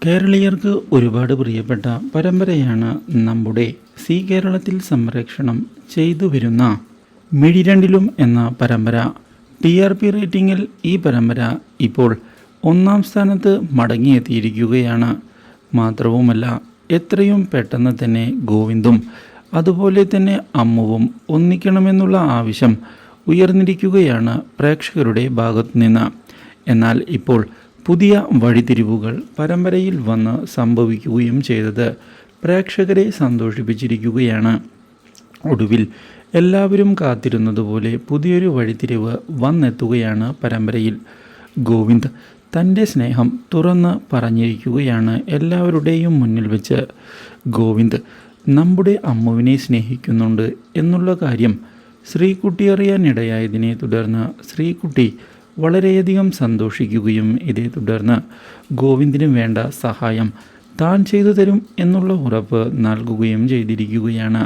കേരളീയർക്ക് ഒരുപാട് പ്രിയപ്പെട്ട പരമ്പരയാണ് നമ്മുടെ സി കേരളത്തിൽ സംപ്രേഷണം ചെയ്തു വരുന്ന മിഴിരണ്ടിലും എന്ന പരമ്പര. TRP റേറ്റിംഗിൽ ഈ പരമ്പര ഇപ്പോൾ 1-ാം സ്ഥാനത്ത് മടങ്ങിയെത്തിയിരിക്കുകയാണ്. മാത്രവുമല്ല, എത്രയും പെട്ടെന്ന് തന്നെ ഗോവിന്ദും അതുപോലെ തന്നെ അമ്മുവും ഒന്നിക്കണമെന്നുള്ള ആവശ്യം ഉയർന്നിരിക്കുകയാണ് പ്രേക്ഷകരുടെ ഭാഗത്തു നിന്ന്. എന്നാൽ ഇപ്പോൾ പുതിയ വഴിത്തിരിവുകൾ പരമ്പരയിൽ വന്ന് സംഭവിക്കുകയും ചെയ്തത് പ്രേക്ഷകരെ സന്തോഷിപ്പിച്ചിരിക്കുകയാണ്. ഒടുവിൽ എല്ലാവരും കാത്തിരുന്നതുപോലെ പുതിയൊരു വഴിത്തിരിവ് വന്നെത്തുകയാണ് പരമ്പരയിൽ. ഗോവിന്ദ് തൻ്റെ സ്നേഹം തുറന്ന് പറഞ്ഞിരിക്കുകയാണ് എല്ലാവരുടെയും മുന്നിൽ വെച്ച്. ഗോവിന്ദ് നമ്മുടെ അമ്മുവിനെ സ്നേഹിക്കുന്നുണ്ട് എന്നുള്ള കാര്യം ശ്രീകുട്ടി അറിയാനിടയായതിനെ തുടർന്ന് ശ്രീകുട്ടി വളരെയധികം സന്തോഷിക്കുകയും ഇതേ തുടർന്ന് ഗോവിന്ദിന് വേണ്ട സഹായം താൻ ചെയ്തു തരും എന്നുള്ള ഉറപ്പ് നൽകുകയും ചെയ്തിരിക്കുകയാണ്.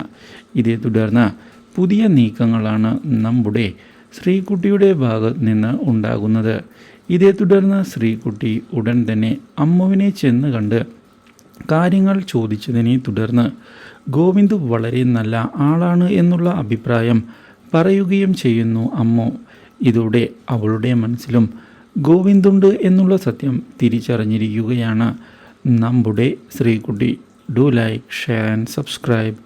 ഇതേ തുടർന്ന് പുതിയ നീക്കങ്ങളാണ് നമ്മുടെ ശ്രീകുട്ടിയുടെ ഭാഗത്ത് നിന്ന് ഉണ്ടാകുന്നത്. ഇതേ തുടർന്ന് ശ്രീകുട്ടി ഉടൻ തന്നെ അമ്മുവിനെ ചെന്ന് കണ്ട് കാര്യങ്ങൾ ചോദിച്ചതിനെ തുടർന്ന് ഗോവിന്ദ് വളരെ നല്ല ആളാണ് എന്നുള്ള അഭിപ്രായം പറയുകയും ചെയ്യുന്നു അമ്മു. ഇതോടെ അവളുടെ മനസ്സിലും ഗോവിന്ദുണ്ട് എന്നുള്ള സത്യം തിരിച്ചറിഞ്ഞിരിക്കുകയാണ് നമ്മുടെ Sreekutty. Do like, share and subscribe.